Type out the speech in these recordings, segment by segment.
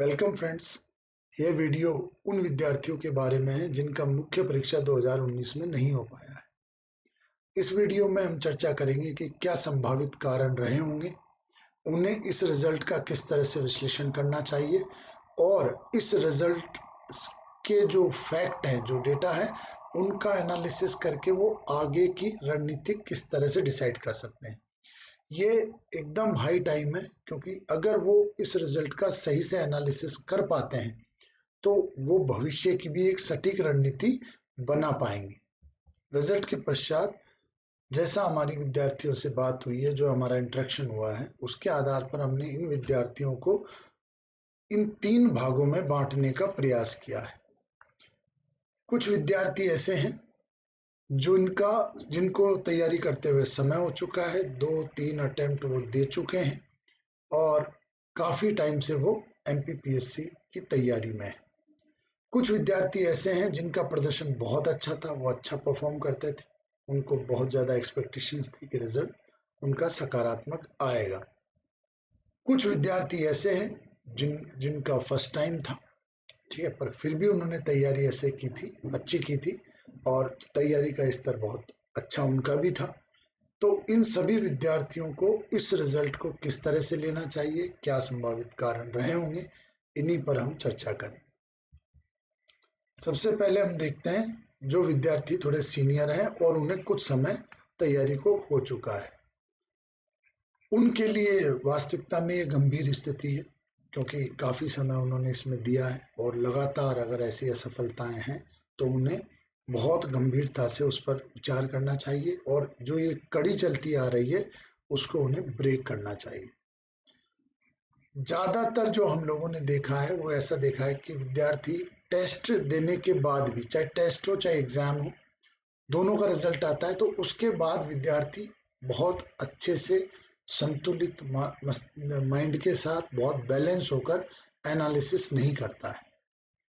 Welcome friends. ये video उन विद्यार्थियों के बारे में है जिनका मुख्य परीक्षा 2019 में नहीं हो पाया है। इस वीडियो में हम चर्चा करेंगे कि क्या संभावित कारण रहे होंगे, उन्हें इस रिजल्ट का किस तरह से विश्लेषण करना चाहिए और इस रिजल्ट के जो फैक्ट हैं, जो डेटा है, उनका एनालिसिस करके वो आगे की रणनीति किस तरह से डिसाइड कर सकते हैं। ये एकदम हाई टाइम है, क्योंकि अगर वो इस रिजल्ट का सही से एनालिसिस कर पाते हैं तो वो भविष्य की भी एक सटीक रणनीति बना पाएंगे। रिजल्ट के पश्चात जैसा हमारी विद्यार्थियों से बात हुई है, जो हमारा इंटरेक्शन हुआ है, उसके आधार पर हमने इन विद्यार्थियों को इन 3 भागों में बांटने का प्रयास किया है। कुछ विद्यार्थी ऐसे हैं जिनको तैयारी करते हुए समय हो चुका है, 2-3 अटेम्प्ट वो दे चुके हैं और काफी टाइम से वो एमपीपीएससी की तैयारी में है। कुछ विद्यार्थी ऐसे हैं जिनका प्रदर्शन बहुत अच्छा था, वो अच्छा परफॉर्म करते थे, उनको बहुत ज्यादा एक्सपेक्टेशंस थी कि रिजल्ट उनका सकारात्मक आएगा। कुछ विद्यार्थी ऐसे हैं जिनका फर्स्ट टाइम था, ठीक है, पर फिर भी उन्होंने तैयारी ऐसे की थी, अच्छी की थी और तैयारी का स्तर बहुत अच्छा उनका भी था। तो इन सभी विद्यार्थियों को इस रिजल्ट को किस तरह से लेना चाहिए, क्या संभावित कारण रहे होंगे, इन्हीं पर हम चर्चा करें। सबसे पहले हम देखते हैं जो विद्यार्थी थोड़े सीनियर हैं और उन्हें कुछ समय तैयारी को हो चुका है। उनके लिए वास्तविकता में ये गंभीर स्थिति है, क्योंकि काफी समय उन्होंने इसमें दिया है और लगातार अगर ऐसी असफलताएं हैं तो उन्हें बहुत गंभीरता से उस पर विचार करना चाहिए और जो ये कड़ी चलती आ रही है उसको उन्हें ब्रेक करना चाहिए। ज्यादातर जो हम लोगों ने देखा है वो ऐसा देखा है कि विद्यार्थी टेस्ट देने के बाद भी, चाहे टेस्ट हो चाहे एग्जाम हो, दोनों का रिजल्ट आता है तो उसके बाद विद्यार्थी बहुत अच्छे से संतुलित माइंड के साथ बहुत बैलेंस होकर एनालिसिस नहीं करता है।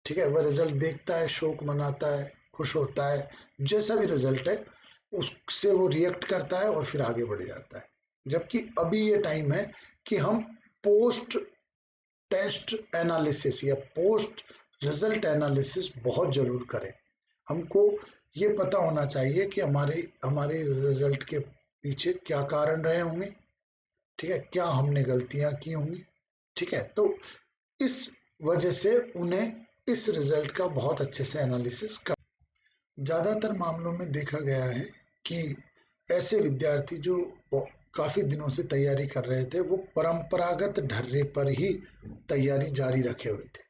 ठीक है, वह रिजल्ट देखता है, शोक मनाता है, खुश होता है, जैसा भी रिजल्ट है उससे वो रिएक्ट करता है और फिर आगे बढ़ जाता है। जबकि अभी ये टाइम है कि हम पोस्ट टेस्ट एनालिसिस या पोस्ट रिजल्ट एनालिसिस बहुत जरूर करें। हमको ये पता होना चाहिए कि हमारे हमारे रिजल्ट के पीछे क्या कारण रहे होंगे, ठीक है, क्या हमने गलतियां की होंगी, ठीक है। तो इस वजह से उन्हें इस रिजल्ट का बहुत अच्छे से एनालिसिस कर। ज्यादातर मामलों में देखा गया है कि ऐसे विद्यार्थी जो काफी दिनों से तैयारी कर रहे थे, वो परंपरागत ढर्रे पर ही तैयारी जारी रखे हुए थे।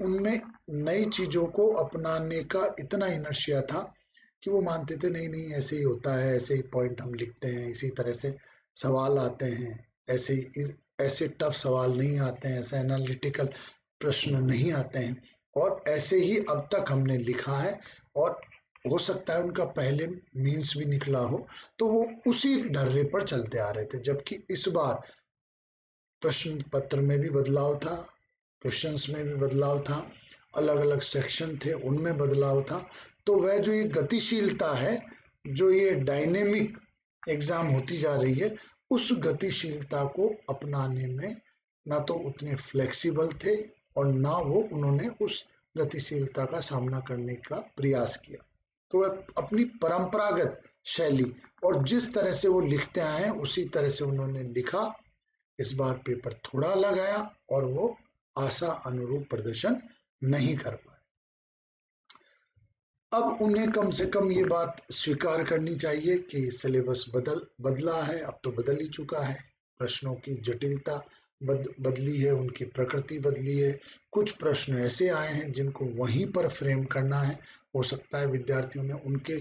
उनमें नई चीजों को अपनाने का इतना इनर्शिया था कि वो मानते थे नहीं नहीं ऐसे ही होता है, ऐसे ही पॉइंट हम लिखते हैं, इसी तरह से सवाल आते हैं, ऐसे टफ सवाल नहीं आते हैं, ऐसे एनालिटिकल प्रश्न नहीं आते हैं और ऐसे ही अब तक हमने लिखा है और हो सकता है उनका पहले मीन्स भी निकला हो, तो वो उसी ढर्रे पर चलते आ रहे थे। जबकि इस बार प्रश्न पत्र में भी बदलाव था, क्वेश्चंस में भी बदलाव था, अलग अलग सेक्शन थे उनमें बदलाव था। तो वह जो ये गतिशीलता है, जो ये डायनेमिक एग्जाम होती जा रही है, उस गतिशीलता को अपनाने में ना तो उतने फ्लेक्सिबल थे और ना वो उन्होंने उस गतिशीलता का सामना करने का प्रयास किया। तो वह अपनी परंपरागत शैली और जिस तरह से वो लिखते आए हैं उसी तरह से उन्होंने लिखा। इस बार पेपर थोड़ा अलग आया और वो आशा अनुरूप प्रदर्शन नहीं कर पाए। अब उन्हें कम से कम ये बात स्वीकार करनी चाहिए कि सिलेबस बदला है, अब तो बदल ही चुका है, प्रश्नों की जटिलता बदली है, उनकी प्रकृति बदली है। कुछ प्रश्न ऐसे आए हैं जिनको वहीं पर फ्रेम करना है। हो सकता है विद्यार्थियों ने उनके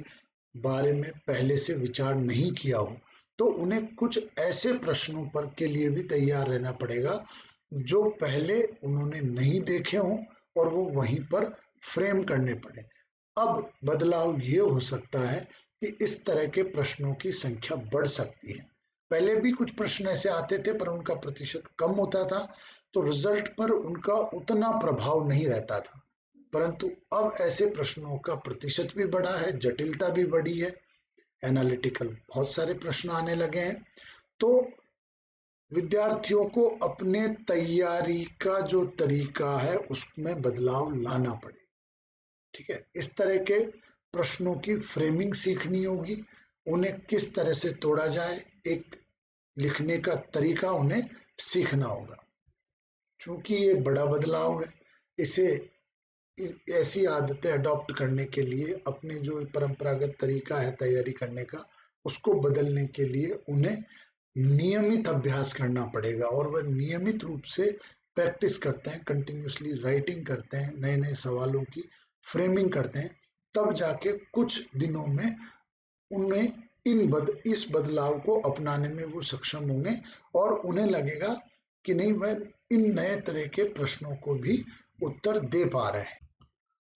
बारे में पहले से विचार नहीं किया हो, तो उन्हें कुछ ऐसे प्रश्नों पर के लिए भी तैयार रहना पड़ेगा जो पहले उन्होंने नहीं देखे हों और वो वहीं पर फ्रेम करने पड़े। अब बदलाव ये हो सकता है कि इस तरह के प्रश्नों की संख्या बढ़ सकती है। पहले भी कुछ प्रश्न ऐसे आते थे पर उनका प्रतिशत कम होता था, तो रिजल्ट पर उनका उतना प्रभाव नहीं रहता था। परंतु अब ऐसे प्रश्नों का प्रतिशत भी बढ़ा है, जटिलता भी बढ़ी है, एनालिटिकल बहुत सारे प्रश्न आने लगे हैं। तो विद्यार्थियों को अपने तैयारी का जो तरीका है उसमें बदलाव लाना पड़े। ठीक है, इस तरह के प्रश्नों की फ्रेमिंग सीखनी होगी, उन्हें किस तरह से तोड़ा जाए, एक लिखने का तरीका उन्हें सीखना होगा। क्योंकि ये बड़ा बदलाव है, इसे ऐसी आदतें अडॉप्ट करने के लिए अपने जो परंपरागत तरीका है तैयारी करने का उसको बदलने के लिए उन्हें नियमित अभ्यास करना पड़ेगा। और वह नियमित रूप से प्रैक्टिस करते हैं, कंटिन्यूसली राइटिंग करते हैं, नए नए सवालों की फ्रेमिंग करते हैं, तब जाके कुछ दिनों में उन्हें इस बदलाव को अपनाने में वो सक्षम होंगे और उन्हें लगेगा कि नहीं, वह इन नए तरह के प्रश्नों को भी उत्तर दे पा रहे हैं।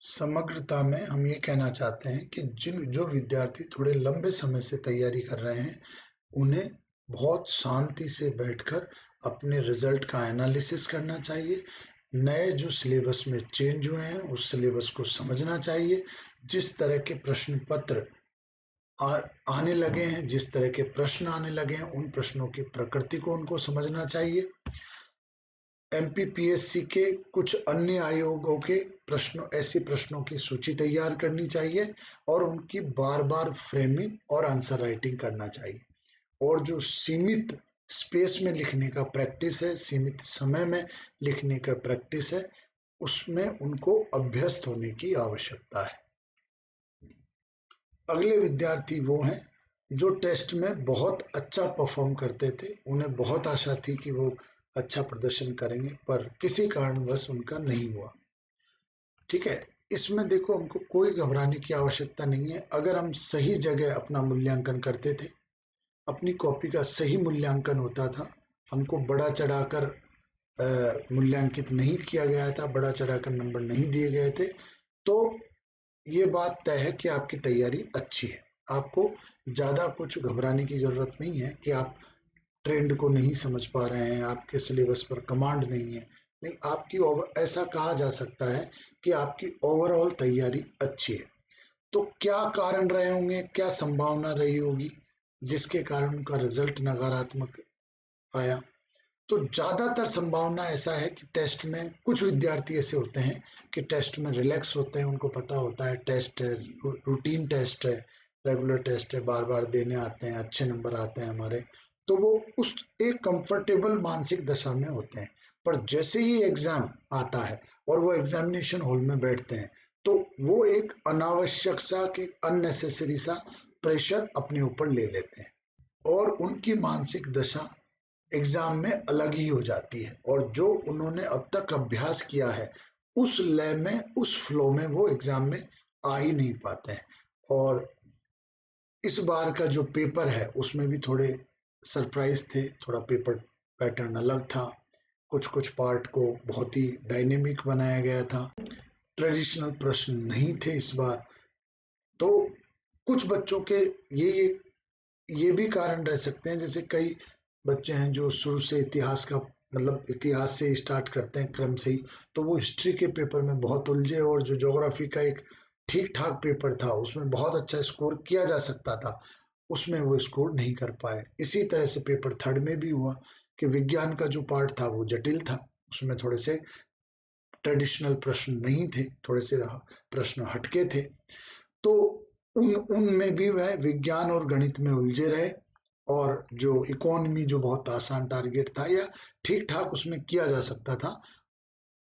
समग्रता में हम ये कहना चाहते हैं कि जो विद्यार्थी थोड़े लंबे समय से तैयारी कर रहे हैं उन्हें बहुत शांति से बैठकर अपने रिजल्ट का एनालिसिस करना चाहिए। नए जो सिलेबस में चेंज हुए हैं उस सिलेबस को समझना चाहिए। जिस तरह के प्रश्न पत्र आने लगे हैं, जिस तरह के प्रश्न आने लगे हैं, उन प्रश्नों की प्रकृति को उनको समझना चाहिए। एमपीपीएससी के कुछ अन्य आयोगों के ऐसे प्रश्नों की सूची तैयार करनी चाहिए और उनकी बार बार फ्रेमिंग और आंसर राइटिंग करना चाहिए। और जो सीमित स्पेस में लिखने का प्रैक्टिस है, सीमित समय में लिखने का प्रैक्टिस है, उसमें उनको अभ्यस्त होने की आवश्यकता है। अगले विद्यार्थी वो हैं जो टेस्ट में बहुत अच्छा परफॉर्म करते थे, उन्हें बहुत आशा थी कि वो अच्छा प्रदर्शन करेंगे, पर किसी कारणवश उनका नहीं हुआ। ठीक है, इसमें देखो हमको कोई घबराने की आवश्यकता नहीं है। अगर हम सही जगह अपना मूल्यांकन करते थे, अपनी कॉपी का सही मूल्यांकन होता था, हमको बढ़ा चढ़ाकर मूल्यांकित नहीं किया गया था, बढ़ा चढ़ाकर नंबर नहीं दिए गए थे, तो ये बात तय है कि आपकी तैयारी अच्छी है। आपको ज़्यादा कुछ घबराने की ज़रूरत नहीं है कि आप ट्रेंड को नहीं समझ पा रहे हैं, आपके सिलेबस पर कमांड नहीं है। नहीं, आपकी ऐसा कहा जा सकता है कि आपकी ओवरऑल तैयारी अच्छी है। तो क्या कारण रहे होंगे, क्या संभावना रही होगी जिसके कारण उनका रिजल्ट नकारात्मक आया? तो ज़्यादातर संभावना ऐसा है कि टेस्ट में कुछ विद्यार्थी ऐसे होते हैं कि टेस्ट में रिलैक्स होते हैं, उनको पता होता है टेस्ट है, रूटीन टेस्ट है, रेगुलर टेस्ट है, बार बार देने आते हैं, अच्छे नंबर आते हैं हमारे, तो वो उस एक कंफर्टेबल मानसिक दशा में होते हैं। पर जैसे ही एग्जाम आता है और वो एग्जामिनेशन हॉल में बैठते हैं तो वो एक अनावश्यक सा कि अननेसेसरी सा प्रेशर अपने ऊपर ले लेते हैं और उनकी मानसिक दशा एग्जाम में अलग ही हो जाती है। और जो उन्होंने अब तक अभ्यास किया है उस लय में, उस फ्लो में वो एग्जाम में आ ही नहीं पाते हैं। और इस बार का जो पेपर है उसमें भी थोड़े सरप्राइज थे, थोड़ा पेपर पैटर्न अलग था, कुछ कुछ पार्ट को बहुत ही डायनेमिक बनाया गया था, ट्रेडिशनल प्रश्न नहीं थे इस बार। तो कुछ बच्चों के ये भी कारण रह सकते हैं, जैसे कई बच्चे हैं जो शुरू से इतिहास का मतलब इतिहास से स्टार्ट करते हैं क्रम से ही, तो वो हिस्ट्री के पेपर में बहुत उलझे और जो ज्योग्राफी का एक ठीक ठाक पेपर था उसमें बहुत अच्छा स्कोर किया जा सकता था, उसमें वो स्कोर नहीं कर पाए। इसी तरह से पेपर थर्ड में भी हुआ कि विज्ञान का जो पार्ट था वो जटिल था, उसमें थोड़े से ट्रेडिशनल प्रश्न नहीं थे, थोड़े से प्रश्न हटके थे, तो उनमें भी वह विज्ञान और गणित में उलझे रहे और जो इकोनॉमी जो बहुत आसान टारगेट था या ठीक ठाक उसमें किया जा सकता था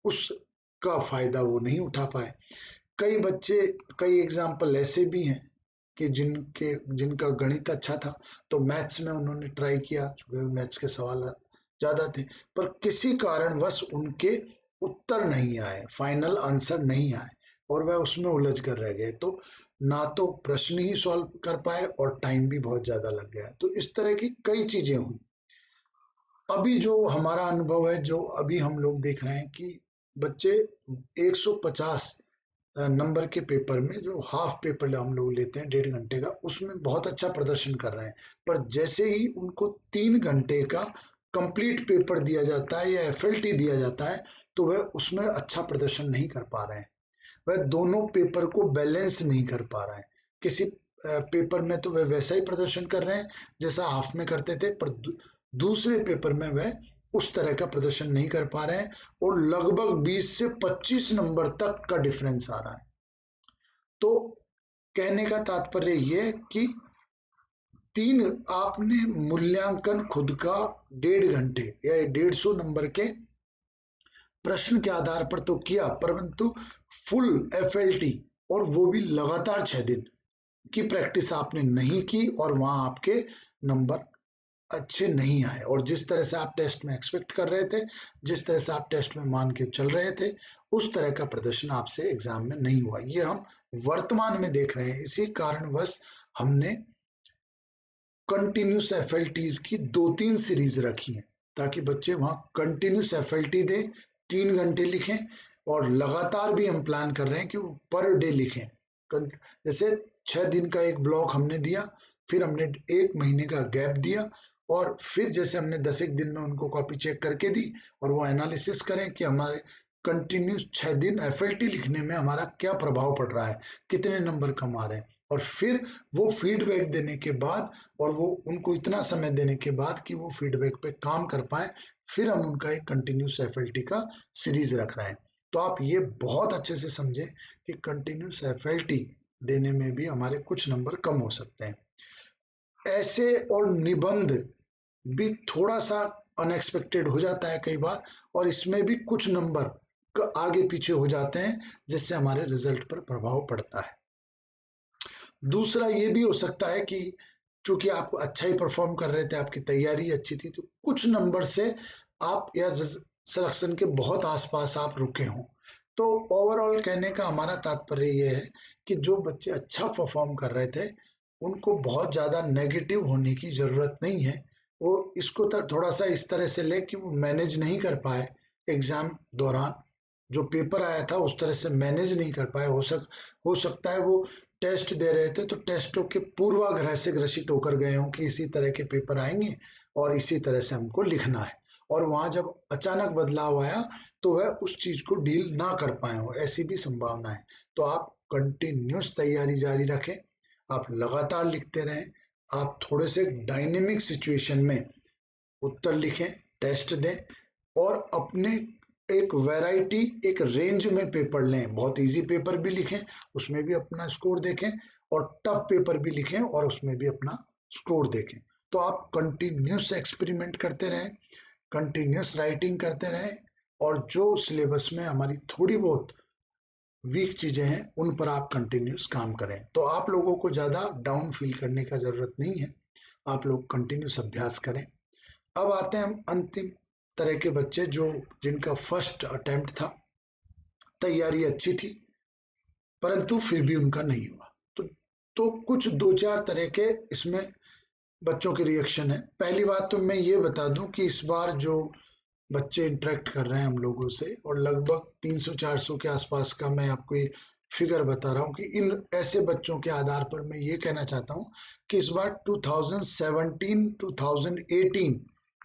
उसका फायदा वो नहीं उठा पाए। कई बच्चे, कई एग्जाम्पल ऐसे भी हैं कि जिनका गणित अच्छा था तो मैथ्स में उन्होंने ट्राई किया, क्योंकि मैथ्स के सवाल ज्यादा थे, पर किसी कारणवश उनके उत्तर नहीं आए, फाइनल आंसर नहीं आए और वह उसमें उलझ कर रह गए। तो ना तो प्रश्न ही सॉल्व कर पाए और टाइम भी बहुत ज्यादा लग गया। तो इस तरह की कई चीजें हुई। अभी जो हमारा अनुभव है, जो अभी हम लोग देख रहे हैं कि बच्चे 150 नंबर के पेपर में जो हाफ पेपर हम लोग लेते हैं 1.5 घंटे का, उसमें बहुत अच्छा प्रदर्शन कर रहे हैं, पर जैसे ही उनको 3 घंटे का कंप्लीट पेपर दिया जाता है या एफएलटी दिया जाता है तो वह उसमें अच्छा प्रदर्शन नहीं कर पा रहे हैं, वह दोनों पेपर को बैलेंस नहीं कर पा रहे हैं। किसी पेपर में तो वह वैसा ही प्रदर्शन कर रहे हैं जैसा हाफ में करते थे, पर दूसरे पेपर में वह उस तरह का प्रदर्शन नहीं कर पा रहे हैं और लगभग 20 से 25 नंबर तक का डिफरेंस आ रहा है। तो कहने का तात्पर्य यह कि आपने मूल्यांकन खुद का 1.5 घंटे या 150 नंबर के प्रश्न के आधार पर तो किया, परंतु फुल FLT और वो भी लगातार 6 दिन की प्रैक्टिस आपने नहीं की और वहां आपके नंबर अच्छे नहीं आए। और जिस तरह से आप टेस्ट में एक्सपेक्ट कर रहे थे, जिस तरह से आप टेस्ट में मान के चल रहे थे, उस तरह का प्रदर्शन आपसे एग्जाम में नहीं हुआ। ये हम वर्तमान में देख रहे हैं। इसी कारणवश हमने कंटिन्यूस FLTs की 2-3 सीरीज रखी है ताकि बच्चे वहां कंटिन्यूस FLT दें, 3 घंटे लिखें और लगातार भी हम प्लान कर रहे हैं कि वो पर डे लिखें। जैसे 6 दिन का एक ब्लॉक हमने दिया, फिर हमने 1 महीने का गैप दिया और फिर जैसे हमने 10 दिन में उनको कॉपी चेक करके दी और वो एनालिसिस करें कि हमारे कंटिन्यूस 6 दिन FLT लिखने में हमारा क्या प्रभाव पड़ रहा है, कितने नंबर कम आ रहे हैं। और फिर वो फीडबैक देने के बाद और वो उनको इतना समय देने के बाद कि वो फीडबैक पे काम कर पाए, फिर हम उनका एक कंटिन्यूस FLT का सीरीज रख रहे हैं। तो आप ये बहुत अच्छे से समझे कि कंटिन्यूस FLT देने में भी हमारे कुछ नंबर कम हो सकते हैं। ऐसे और निबंध भी थोड़ा सा अनएक्सपेक्टेड हो जाता है कई बार और इसमें भी कुछ नंबर आगे पीछे हो जाते हैं जिससे हमारे रिजल्ट पर प्रभाव पड़ता है। दूसरा ये भी हो सकता है कि चूंकि आप अच्छा ही परफॉर्म कर रहे थे, आपकी तैयारी अच्छी थी, तो कुछ नंबर से आप या सिलेक्शन के बहुत आसपास आप रुके हों। तो ओवरऑल कहने का हमारा तात्पर्य ये है कि जो बच्चे अच्छा परफॉर्म कर रहे थे उनको बहुत ज़्यादा नेगेटिव होने की ज़रूरत नहीं है। वो इसको थोड़ा सा इस तरह से ले कि वो मैनेज नहीं कर पाए एग्ज़ाम दौरान, जो पेपर आया था उस तरह से मैनेज नहीं कर पाए। हो सकता है वो टेस्ट दे रहे थे तो टेस्टों के पूर्वाग्रह से ग्रसित होकर गए हों कि इसी तरह के पेपर आएंगे और इसी तरह से हमको लिखना है, और वहां जब अचानक बदलाव आया तो वह उस चीज को डील ना कर पाए हो, ऐसी भी संभावना है। तो आप कंटिन्यूस तैयारी जारी रखें, आप लगातार लिखते रहें, आप थोड़े से डायनेमिक सिचुएशन में उत्तर लिखें, टेस्ट दें और अपने एक वैरायटी, एक रेंज में पेपर लें। बहुत इजी पेपर भी लिखें, उसमें भी अपना स्कोर देखें, और टफ पेपर भी लिखें और उसमें भी अपना स्कोर देखें। तो आप कंटिन्यूस एक्सपेरिमेंट करते रहें, कंटिन्यूस राइटिंग करते रहें और जो सिलेबस में हमारी थोड़ी बहुत वीक चीजें हैं उन पर आप कंटिन्यूस काम करें। तो आप लोगों को ज्यादा डाउन फील करने का जरूरत नहीं है, आप लोग कंटिन्यूस अभ्यास करें। अब आते हैं हम अंतिम तरह के बच्चे जो जिनका फर्स्ट अटेम्प्ट था, तैयारी अच्छी थी परंतु फिर भी उनका नहीं हुआ। तो कुछ 2-4 तरह के इसमें बच्चों के रिएक्शन है। पहली बात तो मैं ये बता दूं कि इस बार जो बच्चे इंटरेक्ट कर रहे हैं हम लोगों से, और लगभग 300-400 के आसपास का मैं आपको ये फिगर बता रहा हूँ कि इन ऐसे बच्चों के आधार पर मैं ये कहना चाहता हूँ कि इस बार 2017-2018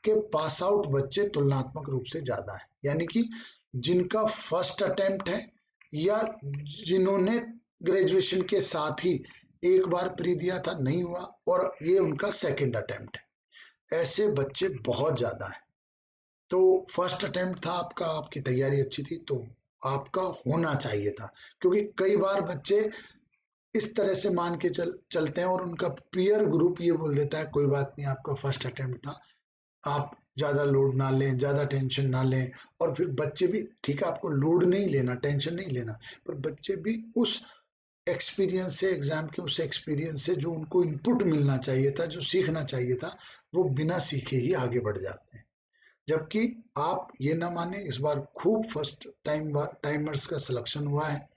के पास आउट बच्चे तुलनात्मक रूप से ज्यादा है, यानी कि जिनका फर्स्ट अटेम्प्ट है या जिन्होंने ग्रेजुएशन के साथ ही एक बार प्री दिया था, नहीं हुआ, और ये उनका सेकंड अटेम्प्ट है, ऐसे बच्चे बहुत ज्यादा है। तो फर्स्ट अटेम्प्ट था आपका, आपकी तैयारी अच्छी थी तो आपका होना चाहिए था, क्योंकि कई बार बच्चे इस तरह से मान के चलते हैं और उनका पीयर ग्रुप ये बोल देता है कोई बात नहीं, आपका फर्स्ट अटेम्प्ट था, आप ज्यादा लोड ना लें, ज्यादा टेंशन ना लें। और फिर बच्चे भी, ठीक है आपको लोड नहीं लेना, टेंशन नहीं लेना, पर बच्चे भी उस एक्सपीरियंस से, एग्जाम के उस एक्सपीरियंस से जो उनको इनपुट मिलना चाहिए था, जो सीखना चाहिए था, वो बिना सीखे ही आगे बढ़ जाते हैं। जबकि आप ये ना माने, इस बार खूब फर्स्ट टाइमर्स का सिलेक्शन हुआ है।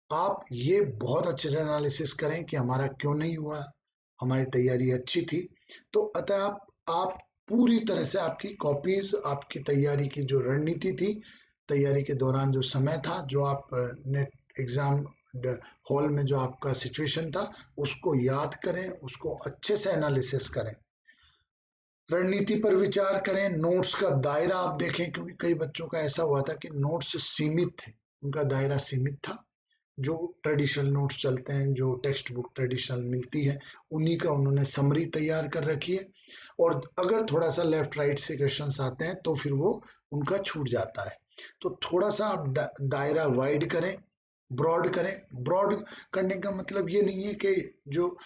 आप ये बहुत अच्छे से एनालिसिस करें कि हमारा क्यों नहीं हुआ, हमारी तैयारी अच्छी थी। तो अतः आप पूरी तरह से आपकी कॉपीज, आपकी तैयारी की जो रणनीति थी, तैयारी के दौरान जो समय था, जो आप नेट एग्जाम हॉल में जो आपका सिचुएशन था, उसको याद करें, उसको अच्छे से एनालिसिस करें, रणनीति पर विचार करें, नोट्स का दायरा आप देखें, क्योंकि कई बच्चों का ऐसा हुआ था कि नोट्स सीमित थे, उनका दायरा सीमित था। जो ट्रेडिशनल नोट्स चलते हैं, जो टेक्स्ट बुक ट्रेडिशनल मिलती है, उन्हीं का उन्होंने समरी तैयार कर रखी है, और अगर थोड़ा सा लेफ्ट राइट से क्वेश्चंस आते हैं तो फिर वो उनका छूट जाता है। तो थोड़ा सा आप दायरा वाइड करें, ब्रॉड करें। ब्रॉड करने का मतलब ये नहीं है कि जो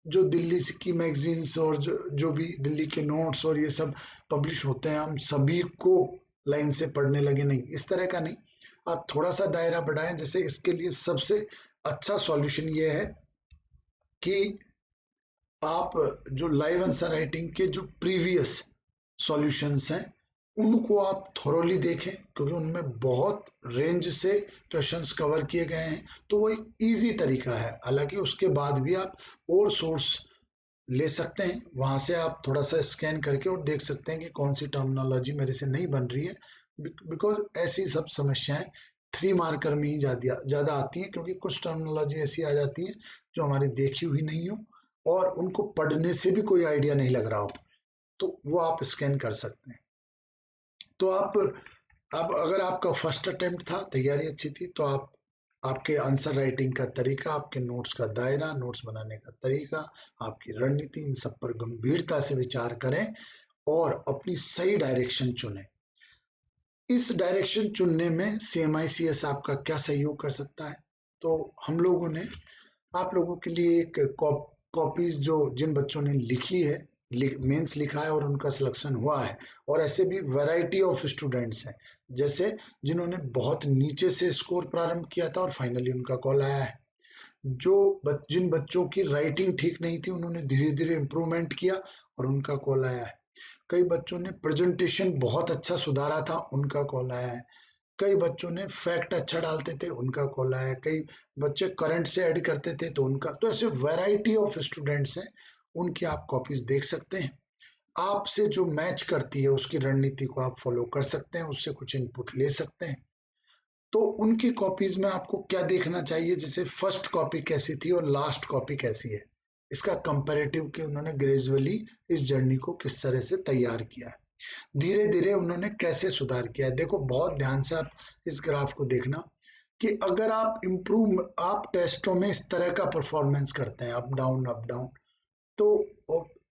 जो दिल्ली की मैगजीन्स और जो भी दिल्ली के नोट्स और ये सब पब्लिश होते हैं हम सभी को लाइन से पढ़ने लगे, नहीं, इस तरह का नहीं। आप थोड़ा सा दायरा बढ़ाएं। जैसे इसके लिए सबसे अच्छा सॉल्यूशन ये है कि आप जो लाइव आंसर राइटिंग के जो प्रीवियस सॉल्यूशंस हैं उनको आप थोरोली देखें, क्योंकि उनमें बहुत रेंज से क्वेश्चंस कवर किए गए हैं। तो वो एक इजी तरीका है। हालांकि उसके बाद भी आप और सोर्स ले सकते हैं, वहां से आप थोड़ा सा स्कैन करके और देख सकते हैं कि कौन सी टर्मिनोलॉजी मेरे से नहीं बन रही है। बिकॉज ऐसी सब समस्याएं 3 मार्कर में ही ज्यादा आती हैं, क्योंकि कुछ टर्मिनोलॉजी ऐसी आ जाती है जो हमारी देखी हुई नहीं हो और उनको पढ़ने से भी कोई आइडिया नहीं लग रहा हो, तो वो आप स्कैन कर सकते हैं। तो आप अब अगर आपका फर्स्ट अटेम्प्ट था, तैयारी अच्छी थी, तो आप आपके आंसर राइटिंग का तरीका, आपके नोट्स का दायरा, नोट्स बनाने का तरीका, आपकी रणनीति, इन सब पर गंभीरता से विचार करें और अपनी सही डायरेक्शन चुनें। इस डायरेक्शन चुनने में CMICS आपका क्या सहयोग कर सकता है? तो हम लोगों ने आप लोगों के लिए एक कॉपीज जो जिन बच्चों ने लिखी है, मेंस लिखा है और उनका सिलेक्शन हुआ है, और ऐसे भी वैरायटी ऑफ स्टूडेंट्स हैं, जैसे जिन्होंने बहुत नीचे से स्कोर प्रारंभ किया था और फाइनली उनका कॉल आया है, जिन बच्चों की राइटिंग ठीक नहीं थी उन्होंने धीरे धीरे इम्प्रूवमेंट किया और उनका कॉल आया है। कई बच्चों ने प्रेजेंटेशन बहुत अच्छा सुधारा था, उनका कॉल आया है। कई बच्चों ने फैक्ट अच्छा डालते थे, उनका कॉल आया है। कई बच्चे करंट से ऐड करते थे तो उनका, तो ऐसे वैरायटी ऑफ स्टूडेंट्स हैं, उनकी आप कॉपीज देख सकते हैं। आपसे जो मैच करती है उसकी रणनीति को आप फॉलो कर सकते हैं, उससे कुछ इनपुट ले सकते हैं। तो उनकी कॉपीज में आपको क्या देखना चाहिए, जैसे फर्स्ट कॉपी कैसी थी और लास्ट कॉपी कैसी है, इसका कंपैरेटिव कि उन्होंने ग्रेजुअली इस जर्नी को किस तरह से तैयार किया है, धीरे धीरे उन्होंने कैसे सुधार किया है। देखो बहुत ध्यान से आप इस ग्राफ को देखना कि अगर आप टेस्टों में इस तरह का परफॉर्मेंस करते हैं, अप डाउन,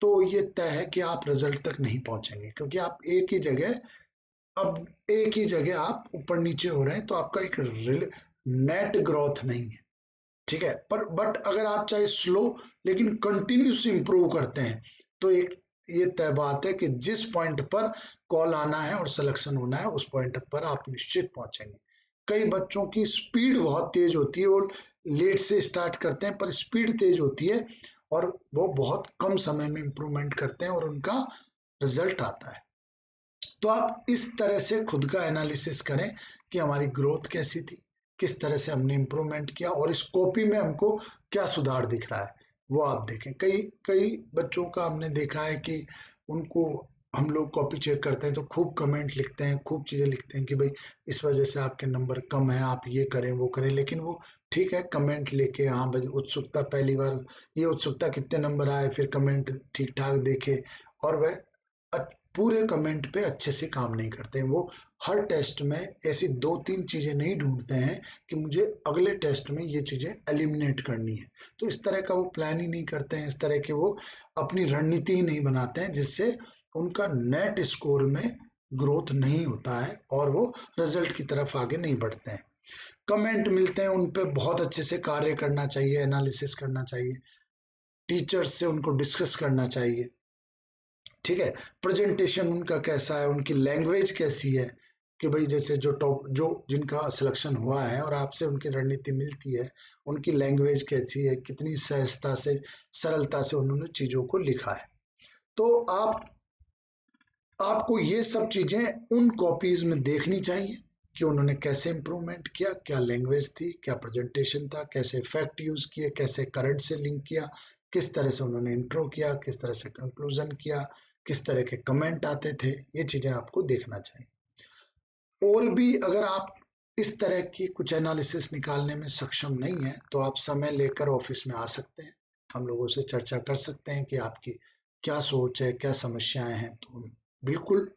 तो ये तय है कि आप रिजल्ट तक नहीं पहुंचेंगे, क्योंकि आप एक ही जगह आप ऊपर नीचे हो रहे हैं, तो आपका एक नेट ग्रोथ नहीं है, ठीक है। पर बट अगर आप चाहे स्लो लेकिन कंटिन्यूस इंप्रूव करते हैं, तो एक ये तय बात है कि जिस पॉइंट पर कॉल आना है और सिलेक्शन होना है उस पॉइंट पर आप निश्चित पहुंचेंगे। कई बच्चों की स्पीड बहुत तेज होती है, वो लेट से स्टार्ट करते हैं पर स्पीड तेज होती है और वो बहुत कम समय में इंप्रूवमेंट करते हैं और उनका रिजल्ट आता है। तो आप इस तरह से खुद का एनालिसिस करें कि हमारी ग्रोथ कैसी थी, किस तरह से हमने इम्प्रूवमेंट किया और इस कॉपी में हमको क्या सुधार दिख रहा है, वो आप देखें। कई कई बच्चों का हमने देखा है कि उनको हम लोग कॉपी चेक करते हैं तो खूब कमेंट लिखते हैं, खूब चीजें लिखते हैं कि भाई इस वजह से आपके नंबर कम है, आप ये करें वो करें, लेकिन वो ठीक है कमेंट लेके, हाँ भाई उत्सुकता, पहली बार ये उत्सुकता कितने नंबर आए, फिर कमेंट ठीक ठाक देखे, और वह पूरे कमेंट पे अच्छे से काम नहीं करते हैं। वो हर टेस्ट में ऐसी 2-3 चीजें नहीं ढूंढते हैं कि मुझे अगले टेस्ट में ये चीजें एलिमिनेट करनी है, तो इस तरह का वो प्लान ही नहीं करते हैं, इस तरह के वो अपनी रणनीति ही नहीं बनाते हैं, जिससे उनका नेट स्कोर में ग्रोथ नहीं होता है और वो रिजल्ट की तरफ आगे नहीं बढ़ते हैं। कमेंट मिलते हैं, उन पे बहुत अच्छे से कार्य करना चाहिए, एनालिसिस करना चाहिए, टीचर्स से उनको डिस्कस करना चाहिए, ठीक है। प्रेजेंटेशन उनका कैसा है, उनकी लैंग्वेज कैसी है, कि भाई जैसे जो जिनका सिलेक्शन हुआ है और आपसे उनकी रणनीति मिलती है, उनकी लैंग्वेज कैसी है, कितनी सहजता से, सरलता से उन्होंने चीजों को लिखा है। तो आपको ये सब चीजें उन कॉपीज में देखनी चाहिए कि उन्होंने कैसे इंप्रूवमेंट किया, क्या लैंग्वेज थी, क्या प्रेजेंटेशन था, कैसे फैक्ट यूज किए, कैसे करंट से लिंक किया, किस तरह से उन्होंने इंट्रो किया, किस तरह से कंक्लूजन किया, किस तरह के कमेंट आते थे, ये चीजें आपको देखना चाहिए। और भी अगर आप इस तरह की कुछ एनालिसिस निकालने में सक्षम नहीं है तो आप समय लेकर ऑफिस में आ सकते हैं, हम लोगों से चर्चा कर सकते हैं कि आपकी क्या सोच है, क्या समस्याएं हैं, तो हम बिल्कुल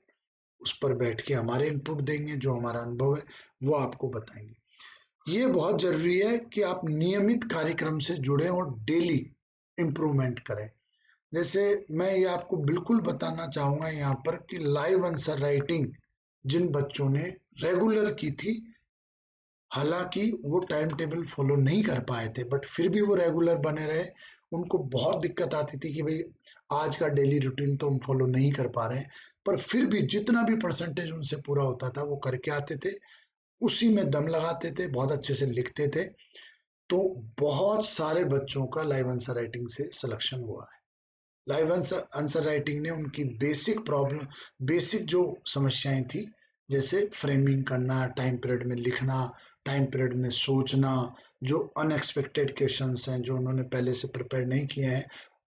उस पर बैठ के हमारे इनपुट देंगे, जो हमारा अनुभव है वो आपको बताएंगे। ये बहुत जरूरी है कि आप नियमित कार्यक्रम से जुड़े और डेली इम्प्रूवमेंट करें। जैसे मैं ये आपको बिल्कुल बताना चाहूंगा यहाँ पर कि लाइव आंसर राइटिंग जिन बच्चों ने रेगुलर की थी, हालांकि वो टाइम टेबल फॉलो नहीं कर पाए थे बट फिर भी वो रेगुलर बने रहे। उनको बहुत दिक्कत आती थी कि भाई आज का डेली रूटीन तो हम फॉलो नहीं कर पा रहे हैं, पर फिर भी जितना भी परसेंटेज उनसे पूरा होता था वो करके आते थे, उसी में दम लगाते थे, बहुत अच्छे से लिखते थे। तो बहुत सारे बच्चों का लाइव आंसर राइटिंग से सिलेक्शन हुआ है। लाइव आंसर राइटिंग ने उनकी बेसिक प्रॉब्लम, बेसिक जो समस्याएं थी, जैसे फ्रेमिंग करना, टाइम पीरियड में लिखना, टाइम पीरियड में सोचना, जो अनएक्सपेक्टेड क्वेश्चंस हैं जो उन्होंने पहले से प्रिपेयर नहीं किए हैं,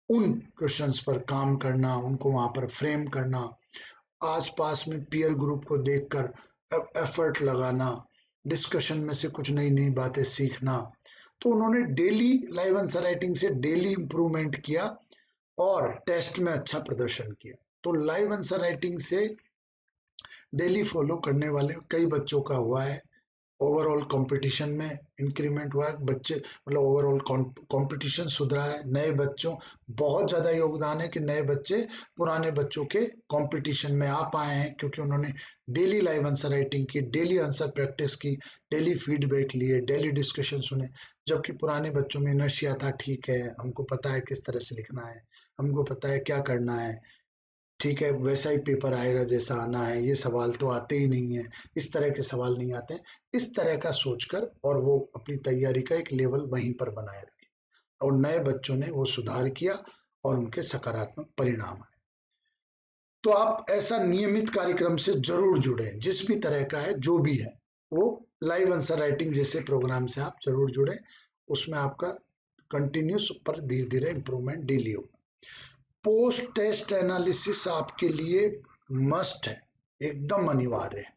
उन क्वेश्चंस पर काम करना, उनको वहां पर फ्रेम करना, आसपास में पीयर ग्रुप को देखकर एफर्ट लगाना, डिस्कशन में से कुछ नई नई बातें सीखना। तो उन्होंने डेली लाइव आंसर राइटिंग से डेली इंप्रूवमेंट किया और टेस्ट में अच्छा प्रदर्शन किया। तो लाइव आंसर राइटिंग से डेली फॉलो करने वाले कई बच्चों का हुआ है, ओवरऑल कंपटीशन में इंक्रीमेंट हुआ है, बच्चे मतलब ओवरऑल कंपटीशन सुधरा है, नए बच्चों, बहुत ज़्यादा योगदान है कि नए बच्चे पुराने बच्चों के कंपटीशन में आ पाए हैं, क्योंकि उन्होंने डेली लाइव आंसर राइटिंग की, डेली आंसर प्रैक्टिस की, डेली फीडबैक लिए, डेली डिस्कशन सुने। जबकि पुराने बच्चों में इनर्शिया था, ठीक है हमको पता है किस तरह से लिखना है, हमको पता है क्या करना है, ठीक है वैसा ही पेपर आएगा जैसा आना है, ये सवाल तो आते ही नहीं है, इस तरह के सवाल नहीं आते हैं, इस तरह का सोचकर और वो अपनी तैयारी का एक लेवल वहीं पर बनाए रखे। और नए बच्चों ने वो सुधार किया और उनके सकारात्मक परिणाम आए। तो आप ऐसा नियमित कार्यक्रम से जरूर जुड़े, जिस भी तरह का है, जो भी है, वो लाइव आंसर राइटिंग जैसे प्रोग्राम से आप जरूर जुड़े। उसमें आपका कंटिन्यूस पर धीरे धीरे इंप्रूवमेंट डेली हो। पोस्ट टेस्ट एनालिसिस आपके लिए मस्ट है, एकदम अनिवार्य है।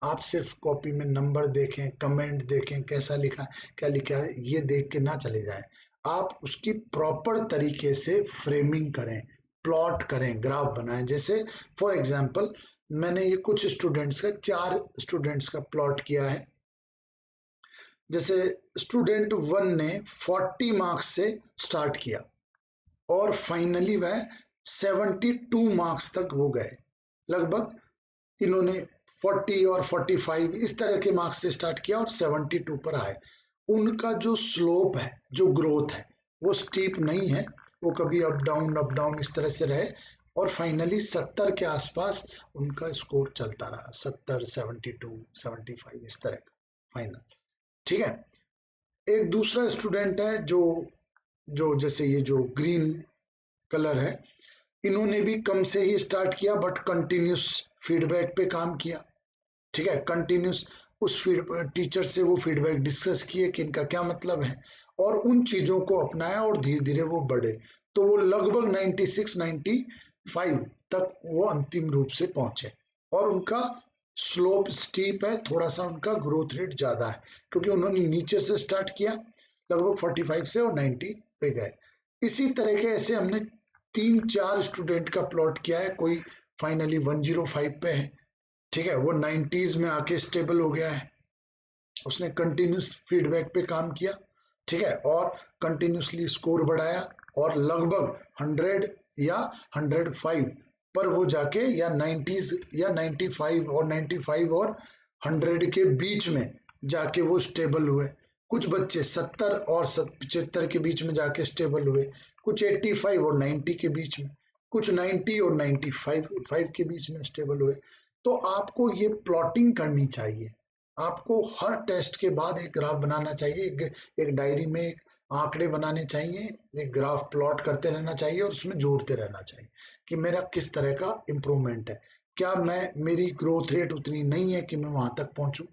आप सिर्फ कॉपी में नंबर देखें, कमेंट देखें, कैसा लिखा क्या लिखा है, ये देख के ना चले जाएं। आप उसकी प्रॉपर तरीके से फ्रेमिंग करें, प्लॉट करें, ग्राफ बनाएं। जैसे फॉर एग्जांपल मैंने ये कुछ स्टूडेंट्स का, 4 स्टूडेंट्स का प्लॉट किया है। जैसे स्टूडेंट 1 ने 40 मार्क्स से स्टार्ट किया और फाइनली वह 72 मार्क्स तक वो गए। लगभग इन्होंने 40 और 45 इस तरह के मार्क्स से स्टार्ट किया और 72 पर आए। उनका जो स्लोप है, जो ग्रोथ है, वो स्टीप नहीं है, वो कभी अप डाउन इस तरह से रहे और फाइनली 70 के आसपास उनका स्कोर चलता रहा, 70, 72, 75 इस तरह का फाइनल। ठीक है। एक दूसरा स्टूडेंट है जो जो जैसे ये जो ग्रीन कलर है, इन्होंने भी कम से ही स्टार्ट किया बट कंटिन्यूस फीडबैक पे काम किया। ठीक है, कंटिन्यूस उस टीचर से वो फीडबैक डिस्कस किए कि इनका क्या मतलब है और उन चीजों को अपनाया और धीरे धीरे वो बढ़े। तो वो लगभग 96 95 तक वो अंतिम रूप से पहुंचे और उनका स्लोप स्टीप है, थोड़ा सा उनका ग्रोथ रेट ज्यादा है क्योंकि उन्होंने नीचे से स्टार्ट किया, लगभग 45 से और 90 पे गए। इसी तरह के ऐसे हमने 3-4 स्टूडेंट का प्लॉट किया है। कोई फाइनली 105 पे है, ठीक है, वो 90s में आके स्टेबल हो गया है, उसने कंटिन्यूस फीडबैक पे काम किया, ठीक है, और कंटिन्यूसली स्कोर बढ़ाया और लगभग 100 या 105 पर वो जाके, या 90s या 95 और 95 और 100 के बीच में जाके वो स्टेबल हुए। कुछ बच्चे 70 और 75 के बीच में जाके स्टेबल हुए, कुछ 85 और 90 के बीच में, कुछ 90 और 95 के बीच में स्टेबल हुए। तो आपको ये प्लॉटिंग करनी चाहिए, आपको हर टेस्ट के बाद एक ग्राफ बनाना चाहिए, एक डायरी में एक आंकड़े बनाने चाहिए, एक ग्राफ प्लॉट करते रहना चाहिए और उसमें जोड़ते रहना चाहिए कि मेरा किस तरह का इम्प्रूवमेंट है, क्या मेरी ग्रोथ रेट उतनी नहीं है कि मैं वहां तक पहुंचूं,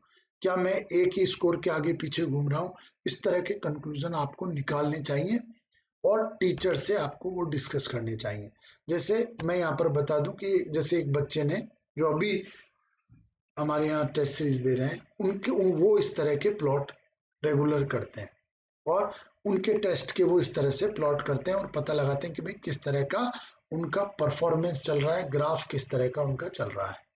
क्या मैं एक ही स्कोर के आगे पीछे घूम रहा हूँ। इस तरह के कंक्लूजन आपको निकालने चाहिए और टीचर से आपको वो डिस्कस करने चाहिए। जैसे मैं यहाँ पर बता दूं कि जैसे एक बच्चे ने जो अभी हमारे यहाँ टेस्ट सीरीज दे रहे हैं, उनके वो इस तरह के प्लॉट रेगुलर करते हैं और उनके टेस्ट के वो इस तरह से प्लॉट करते हैं और पता लगाते हैं कि भाई किस तरह का उनका परफॉर्मेंस चल रहा है, ग्राफ किस तरह का उनका चल रहा है।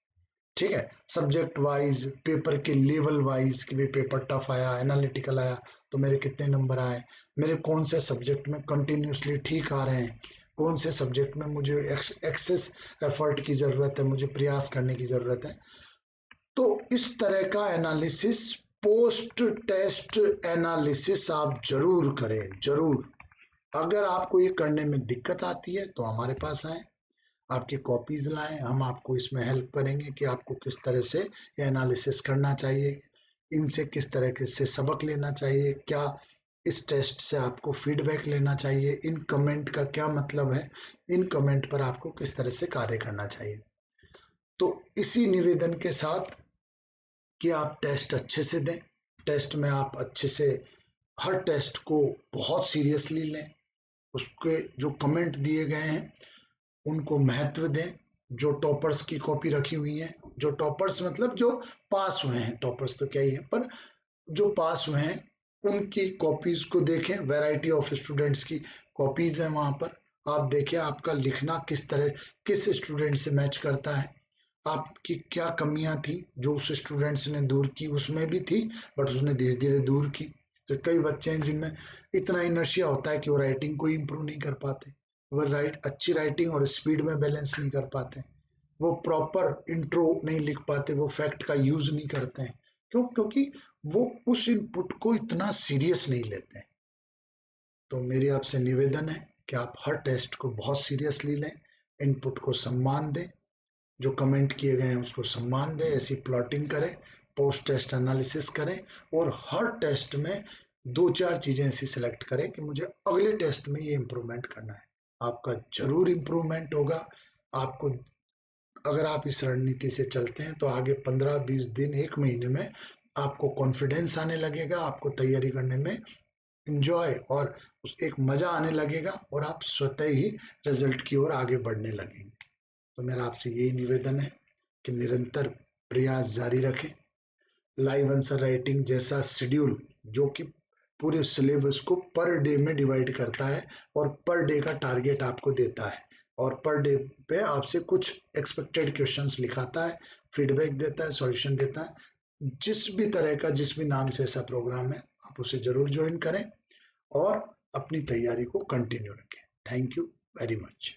ठीक है, सब्जेक्ट वाइज, पेपर के लेवल वाइज कि भाई पेपर टफ आया, एनालिटिकल आया तो मेरे कितने नंबर आए, मेरे कौन से सब्जेक्ट में कंटिन्यूसली ठीक आ रहे हैं, कौन से सब्जेक्ट में मुझे एक्सेस एफर्ट की ज़रूरत है, मुझे प्रयास करने की ज़रूरत है। तो इस तरह का एनालिसिस, पोस्ट टेस्ट एनालिसिस आप जरूर करें, जरूर। अगर आपको ये करने में दिक्कत आती है तो हमारे पास आए, आपकी कॉपीज लाएं, हम आपको इसमें हेल्प करेंगे कि आपको किस तरह से ये एनालिसिस करना चाहिए, इनसे किस तरह से सबक लेना चाहिए, क्या इस टेस्ट से आपको फीडबैक लेना चाहिए, इन कमेंट का क्या मतलब है, इन कमेंट पर आपको किस तरह से कार्य करना चाहिए। तो इसी निवेदन के साथ कि आप टेस्ट अच्छे से दें, टेस्ट में आप अच्छे से हर टेस्ट को बहुत सीरियसली लें, उसके जो कमेंट दिए गए हैं उनको महत्व दें। जो टॉपर्स की कॉपी रखी हुई है, जो टॉपर्स मतलब जो पास हुए हैं, टॉपर्स तो क्या ही है, पर जो पास हुए हैं उनकी कॉपीज को देखें। वैरायटी ऑफ स्टूडेंट्स की कॉपीज है वहां पर, आप देखें आपका लिखना किस तरह, किस स्टूडेंट से मैच करता है, आपकी क्या कमियां थी जो उस स्टूडेंट्स ने दूर की, उसमें भी थी बट उसने धीरे धीरे दूर की। तो कई बच्चे हैं जिनमें इतना इनर्शिया होता है कि वो राइटिंग को इम्प्रूव नहीं कर पाते, वो अच्छी राइटिंग और स्पीड में बैलेंस नहीं कर पाते, वो प्रॉपर इंट्रो नहीं लिख पाते, वो फैक्ट का यूज नहीं करते हैं। क्यों? क्योंकि वो उस इनपुट को इतना सीरियस नहीं लेते हैं। तो मेरी आपसे निवेदन है कि आप हर टेस्ट को बहुत सीरियसली लें, इनपुट को सम्मान दें, जो कमेंट किए गए हैं उसको सम्मान दें, ऐसी प्लॉटिंग करें, पोस्ट टेस्ट एनालिसिस करें, और हर टेस्ट में 2-4 चीजें ऐसी सिलेक्ट करें कि मुझे अगले टेस्ट में ये इम्प्रूवमेंट करना है। आपका जरूर इम्प्रूवमेंट होगा। आपको, अगर आप इस रणनीति से चलते हैं तो आगे 15-20 दिन, 1 महीने में आपको कॉन्फिडेंस आने लगेगा, आपको तैयारी करने में इंजॉय और एक मजा आने लगेगा, और आप स्वतः ही रिजल्ट की ओर आगे बढ़ने लगेंगे। तो मेरा आपसे यही निवेदन है कि निरंतर प्रयास जारी रखें। लाइव आंसर राइटिंग जैसा शेड्यूल जो कि पूरे सिलेबस को पर डे में डिवाइड करता है और पर डे का टारगेट आपको देता है, और पर डे पे आपसे कुछ एक्सपेक्टेड क्वेश्चंस लिखाता है, फीडबैक देता है, सॉल्यूशन देता है। जिस भी तरह का, जिस भी नाम से ऐसा प्रोग्राम है, आप उसे जरूर ज्वाइन करें और अपनी तैयारी को कंटिन्यू रखें। Thank you very much.